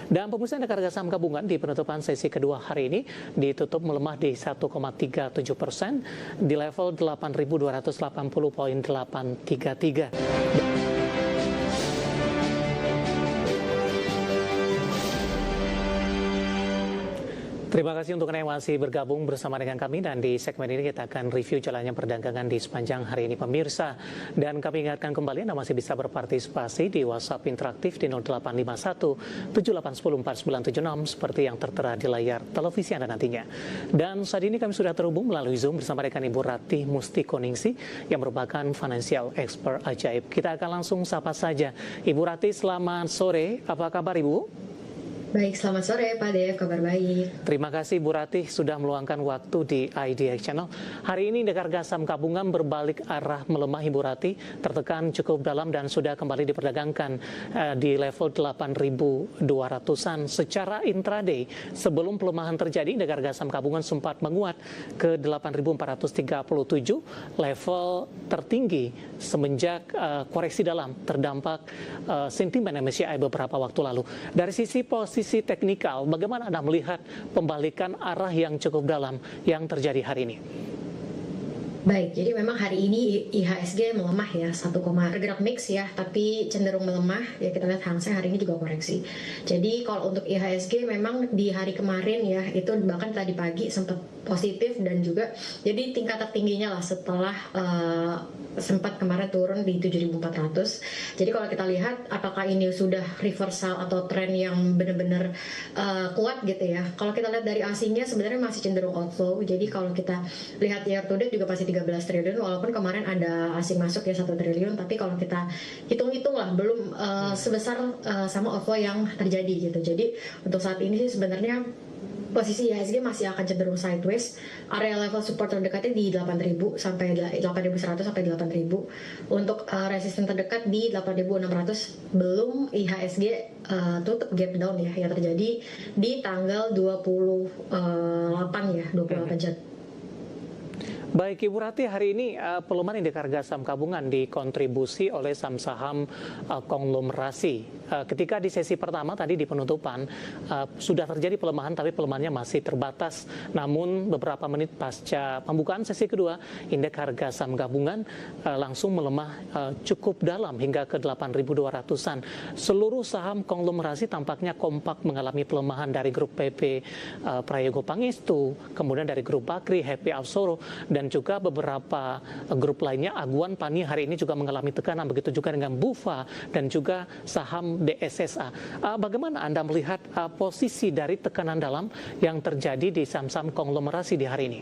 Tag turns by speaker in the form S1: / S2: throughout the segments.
S1: Dan pemirsa, harga saham gabungan di penutupan sesi kedua hari ini ditutup melemah di 1,37% di level 8.280,833. Terima kasih untuk Anda yang masih bergabung bersama dengan kami, dan di segmen ini kita akan review jalannya perdagangan di sepanjang hari ini pemirsa. Dan kami ingatkan kembali Anda masih bisa berpartisipasi di WhatsApp interaktif di 0851 7810 4976 seperti yang tertera di layar televisi Anda nantinya. Dan saat ini kami sudah terhubung melalui Zoom bersama rekan Ibu Ratih Mustikoningsih yang merupakan financial expert ajaib. Kita akan langsung sapa saja. Ibu Ratih, selamat sore. Apa kabar Ibu?
S2: Baik, selamat sore Pak Dev, kabar baik.
S1: Terima kasih Bu Ratih sudah meluangkan waktu di IDX Channel. Hari ini harga saham gabungan berbalik arah melemah Ibu Ratih, tertekan cukup dalam dan sudah kembali diperdagangkan di level 8.200-an secara intraday. Sebelum pelemahan terjadi, harga saham gabungan sempat menguat ke 8.437, level tertinggi semenjak koreksi dalam terdampak sentimen MSCI beberapa waktu lalu. Dari sisi posisi teknikal, bagaimana Anda melihat pembalikan arah yang cukup dalam yang terjadi hari ini?
S2: Baik, jadi memang hari ini IHSG melemah ya, bergerak mix ya, tapi cenderung melemah ya. Kita lihat Hang Seng hari ini juga koreksi. Jadi kalau untuk IHSG memang di hari kemarin ya, itu bahkan tadi pagi sempat positif dan juga jadi tingkat tertingginya lah setelah sempat kemarin turun di 7.400. Jadi kalau kita lihat apakah ini sudah reversal atau tren yang benar-benar kuat gitu ya. Kalau kita lihat dari asingnya sebenarnya masih cenderung outflow. Jadi kalau kita lihat year to date juga masih 13 triliun, walaupun kemarin ada asing masuk ya 1 triliun, tapi kalau kita hitung-hitung lah belum sebesar sama outflow yang terjadi gitu. Jadi untuk saat ini sih sebenarnya posisi IHSG masih akan cenderung sideways. Area level support terdekatnya di 8.000 sampai 8.100 sampai 8.000. Untuk resisten terdekat di 8.600. Belum IHSG tutup gap down ya yang terjadi di tanggal 28 ya, 28 Jan.
S1: Baik Ibu Ratih, hari ini pelemahan indeks harga saham gabungan dikontribusi oleh saham-saham konglomerasi. Ketika di sesi pertama tadi di penutupan sudah terjadi pelemahan, tapi pelemahannya masih terbatas. Namun beberapa menit pasca pembukaan sesi kedua, indeks harga saham gabungan langsung melemah cukup dalam hingga ke 8.200-an. Seluruh saham konglomerasi tampaknya kompak mengalami pelemahan, dari grup PP Prayogo Pangestu, kemudian dari grup Bakri, Happy Alsoro, dan juga beberapa grup lainnya. Aguan Pani hari ini juga mengalami tekanan, begitu juga dengan Bufa dan juga saham DSSA. Bagaimana Anda melihat posisi dari tekanan dalam yang terjadi di saham-saham konglomerasi di hari ini?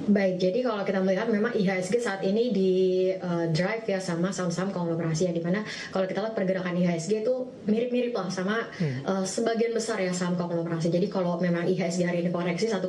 S2: Baik, jadi kalau kita melihat memang IHSG saat ini di drive ya sama saham-saham konglomerasi ya, dimana kalau kita lihat pergerakan IHSG itu mirip-mirip lah sama sebagian besar ya saham konglomerasi. Jadi kalau memang IHSG hari ini koreksi 1,3%,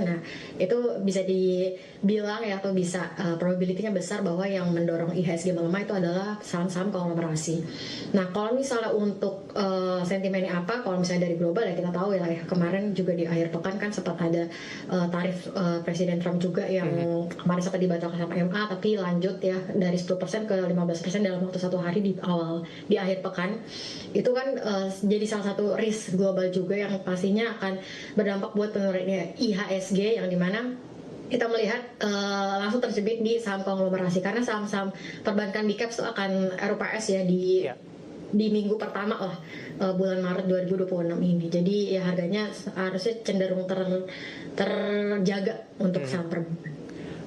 S2: nah itu bisa dibilang ya, atau bisa probability-nya besar bahwa yang mendorong IHSG melemah itu adalah saham-saham konglomerasi. Nah kalau misalnya untuk sentimennya apa, kalau misalnya dari global ya kita tahu ya, kemarin juga di akhir pekan kan sempat ada tarif Presiden Trump juga yang kemarin sempat dibatalkan sama MA, tapi lanjut ya dari 10% ke 15% dalam waktu satu hari di akhir pekan. Itu kan jadi salah satu risk global juga yang pastinya akan berdampak buat penurunannya IHSG, yang dimana kita melihat langsung terjebak di saham konglomerasi, karena saham-saham perbankan big caps itu akan RPS ya di minggu pertama lah bulan Maret 2026 ini. Jadi ya harganya harusnya cenderung terjaga untuk saham perbankan.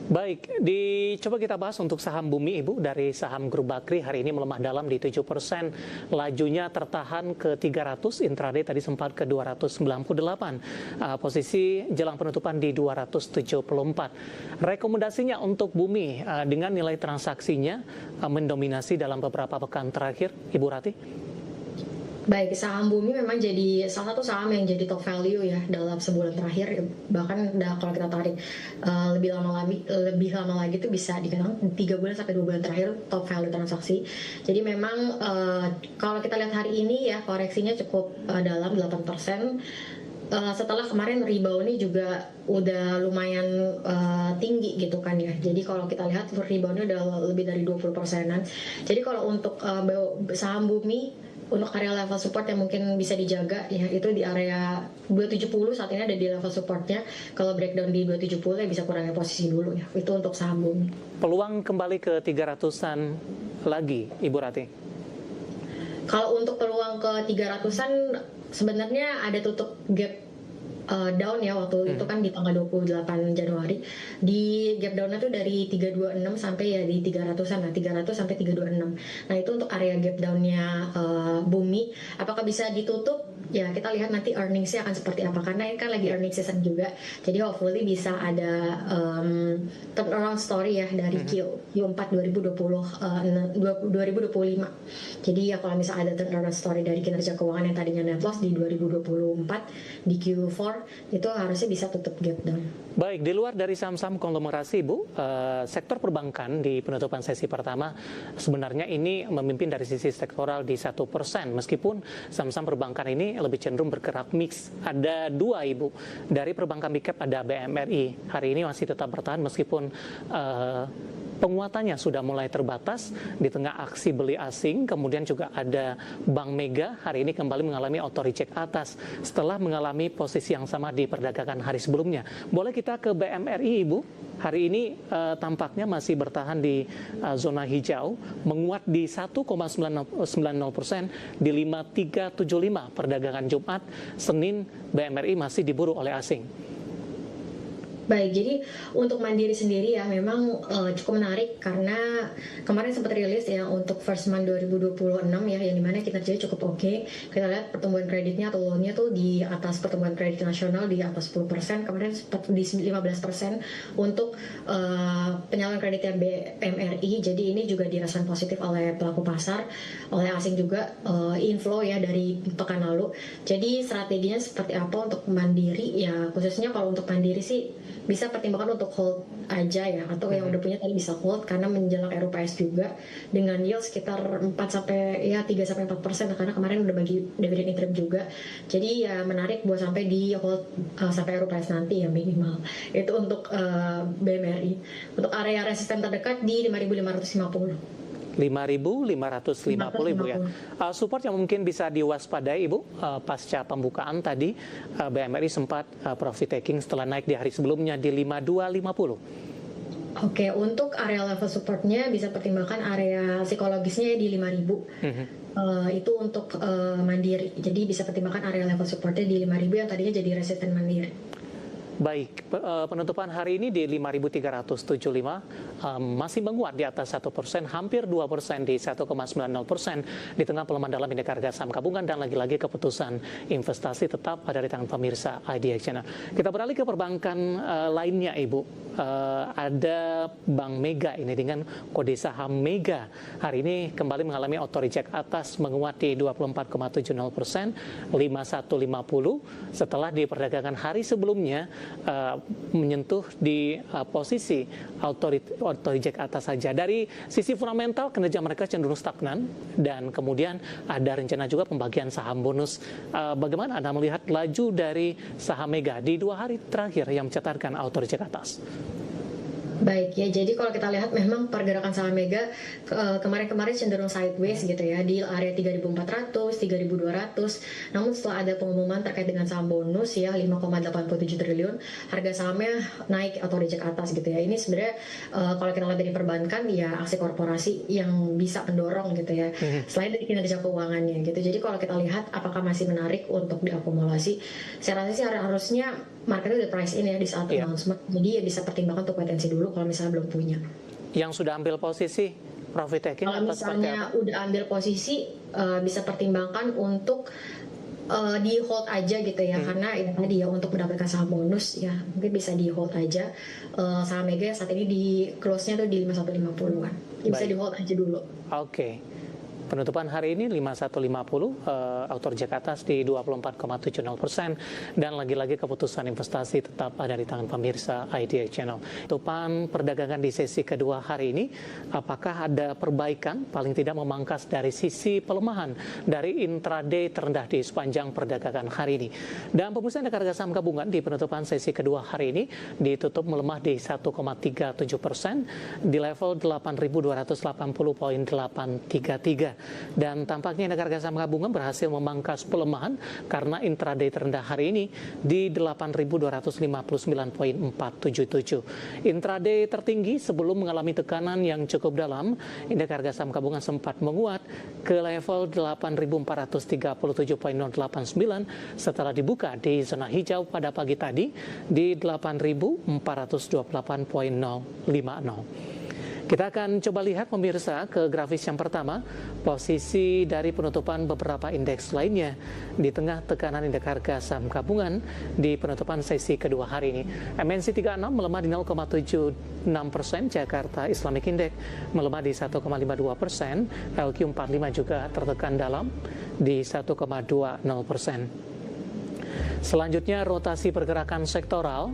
S1: Baik, coba kita bahas untuk saham Bumi Ibu. Dari saham grup Bakri hari ini melemah dalam di 7%, lajunya tertahan ke 300, intraday tadi sempat ke 298, posisi jelang penutupan di 274. Rekomendasinya untuk Bumi dengan nilai transaksinya mendominasi dalam beberapa pekan terakhir, Ibu Ratih?
S2: Baik, saham Bumi memang jadi salah satu saham yang jadi top value ya dalam sebulan terakhir. Bahkan kalau kita tarik lebih lama lagi itu bisa dikatakan 3 bulan sampai 2 bulan terakhir top value transaksi. Jadi memang kalau kita lihat hari ini ya, koreksinya cukup dalam 8%. Setelah kemarin reboundnya juga udah lumayan tinggi gitu kan ya. Jadi kalau kita lihat reboundnya udah lebih dari 20%-an. Jadi kalau untuk saham Bumi untuk area level support yang mungkin bisa dijaga ya itu di area 270 saat ini ada di level supportnya. Kalau breakdown di 270 ya bisa kurangi posisi dulu ya. Itu untuk saham bumi.
S1: Peluang kembali ke 300-an lagi, Ibu Rati?
S2: Kalau untuk peluang ke 300-an sebenarnya ada tutup gap down ya waktu itu kan di tanggal 28 Januari di gap downnya tuh dari 326 sampai ya di 300-an lah, 300 sampai 326. Nah itu untuk area gap downnya bumi. Apakah bisa ditutup? Ya kita lihat nanti earningsnya akan seperti apa karena ini kan lagi earning season juga. Jadi hopefully bisa ada turnaround story ya dari Q4 2025. Jadi ya kalau misalnya ada turnaround story dari kinerja keuangan yang tadinya net loss di 2024 di Q4 itu harusnya bisa tutup gap down.
S1: Baik, di luar dari saham-saham konglomerasi, Bu, sektor perbankan di penutupan sesi pertama sebenarnya ini memimpin dari sisi sektoral di 1%, meskipun saham-saham perbankan ini lebih cenderung bergerak mix. Ada dua, Ibu. Dari perbankan big cap ada BMRI. Hari ini masih tetap bertahan meskipun penguatannya sudah mulai terbatas di tengah aksi beli asing. Kemudian juga ada Bank Mega hari ini kembali mengalami auto reject atas setelah mengalami posisi yang sama di perdagangan hari sebelumnya. Boleh kita ke BMRI, Ibu? Hari ini tampaknya masih bertahan di zona hijau, menguat di 1,90% di 5375 perdagangan Jumat. Senin BMRI masih diburu oleh asing.
S2: Baik, jadi untuk Mandiri sendiri ya memang cukup menarik karena kemarin sempat rilis ya untuk first month 2026 ya yang dimana kinerjanya cukup oke. Kita lihat pertumbuhan kreditnya atau loan-nya tuh di atas pertumbuhan kredit nasional di atas 10%, kemarin sempat di 15% untuk penyaluran kreditnya BMRI. Jadi ini juga dirasakan positif oleh pelaku pasar, oleh asing juga inflow ya dari pekan lalu. Jadi strateginya seperti apa untuk Mandiri ya, khususnya kalau untuk Mandiri sih bisa pertimbangkan untuk hold aja ya, atau yang udah punya tadi bisa hold karena menjelang RUPS juga dengan yield sekitar 3 sampai 4% karena kemarin udah bagi dividend interim juga. Jadi ya menarik buat sampai di hold sampai RUPS nanti ya minimal. Itu untuk BMRI. Untuk area resisten terdekat di 5.550.
S1: 5.550, Ibu ya. Support yang mungkin bisa diwaspadai, Ibu, pasca pembukaan tadi BMRI sempat profit taking setelah naik di hari sebelumnya di 5250.
S2: Oke, untuk area level supportnya bisa pertimbangkan area psikologisnya di 5.000. Itu untuk Mandiri. Jadi bisa pertimbangkan area level supportnya di 5.000 yang tadinya jadi resisten Mandiri.
S1: Baik, penutupan hari ini di 5.375 masih menguat di atas 1%, hampir 2% di 1,90% di tengah pelemahan dalam indeks harga saham gabungan dan lagi-lagi keputusan investasi tetap ada di tangan pemirsa IDX Channel. Kita beralih ke perbankan lainnya, Ibu. Ada Bank Mega ini dengan kode saham Mega hari ini kembali mengalami auto reject atas, menguat di 24,70%, 5150 setelah di perdagangan hari sebelumnya menyentuh di posisi auto reject atas saja. Dari sisi fundamental kinerja mereka cenderung stagnan dan kemudian ada rencana juga pembagian saham bonus. Bagaimana Anda melihat laju dari saham Mega di 2 hari terakhir yang mencatatkan auto reject atas?
S2: Baik ya, jadi kalau kita lihat memang pergerakan saham Mega kemarin-kemarin cenderung sideways gitu ya di area 3.400, 3.200. Namun setelah ada pengumuman terkait dengan saham bonus ya 5,87 triliun, harga sahamnya naik atau reject atas gitu ya. Ini sebenarnya kalau kita lihat dari perbankan ya aksi korporasi yang bisa mendorong gitu ya. Selain dari kinerja keuangannya gitu. Jadi kalau kita lihat apakah masih menarik untuk diakumulasi, saya rasa sih harusnya marketnya udah price in ya di saat announcement. Jadi ya bisa pertimbangkan untuk potensi dulu kalau misalnya belum punya.
S1: Yang sudah ambil posisi profit taking
S2: kalau misalnya udah ambil posisi bisa pertimbangkan untuk di hold aja gitu ya, karena ya tadi ya untuk mendapatkan saham bonus ya mungkin bisa di hold aja. Saham Mega saat ini di close-nya tuh di 5150-an. Bisa di hold aja dulu.
S1: Oke. Penutupan hari ini 5150, auto reject atas di 24,70%, dan lagi-lagi keputusan investasi tetap ada di tangan pemirsa IDX Channel. Penutupan perdagangan di sesi kedua hari ini, apakah ada perbaikan paling tidak memangkas dari sisi pelemahan dari intraday terendah di sepanjang perdagangan hari ini. Dan pemirsa, indeks harga saham gabungan di penutupan sesi kedua hari ini ditutup melemah di 1,37% di level 8.280,833. Dan tampaknya indeks harga saham gabungan berhasil memangkas pelemahan karena intraday terendah hari ini di 8.259,477. Intraday tertinggi sebelum mengalami tekanan yang cukup dalam, indeks harga saham gabungan sempat menguat ke level 8.437,089 setelah dibuka di zona hijau pada pagi tadi di 8.428,050. Kita akan coba lihat pemirsa ke grafis yang pertama, posisi dari penutupan beberapa indeks lainnya di tengah tekanan indeks harga saham gabungan di penutupan sesi kedua hari ini. MNC 36 melemah di 0,76%, Jakarta Islamic Index melemah di 1,52%, LQ 45 juga tertekan dalam di 1,20%. Selanjutnya rotasi pergerakan sektoral.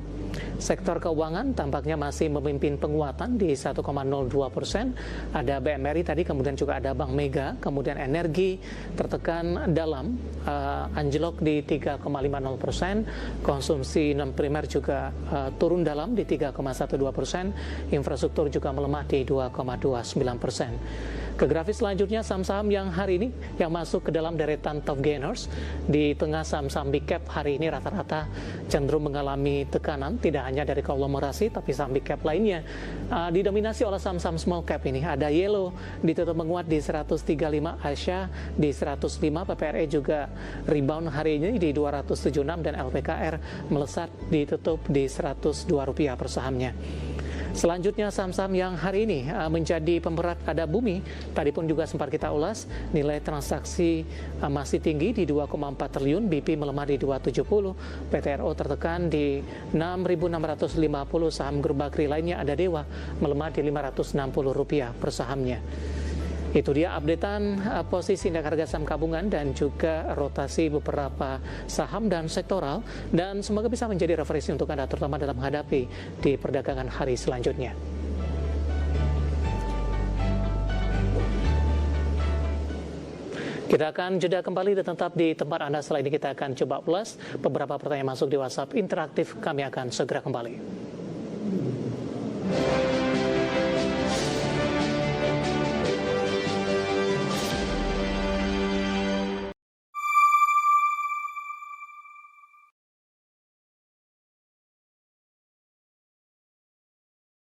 S1: Sektor keuangan tampaknya masih memimpin penguatan di 1,02%. Ada BMRI tadi, kemudian juga ada Bank Mega, kemudian energi tertekan dalam, anjlok di 3,50%. Konsumsi non primer juga turun dalam di 3,12%. Infrastruktur juga melemah di 2,29%. Ke grafis selanjutnya, saham-saham yang hari ini yang masuk ke dalam deretan top gainers di tengah saham-saham big cap hari ini rata-rata cenderung mengalami tekanan, tidak hanya dari konglomerasi tapi saham big cap lainnya didominasi oleh saham-saham small cap ini. Ada Yellow ditutup menguat di 135, Asia di 105, PPRE juga rebound hari ini di 276 dan LPKR melesat ditutup di Rp102 per sahamnya. Selanjutnya saham-saham yang hari ini menjadi pemberat ada Bumi. Tadi pun juga sempat kita ulas, nilai transaksi masih tinggi di 2,4 triliun, BP melemah di 270, PTRO tertekan di 6.650, saham grup Bakri lainnya ada Dewa melemah di Rp560 per sahamnya. Itu dia updatean posisi indeks harga saham gabungan dan juga rotasi beberapa saham dan sektoral, dan semoga bisa menjadi referensi untuk Anda terutama dalam menghadapi di perdagangan hari selanjutnya. Kita akan jeda kembali dan tetap di tempat Anda. Setelah ini kita akan coba ulas beberapa pertanyaan masuk di WhatsApp interaktif. Kami akan segera kembali.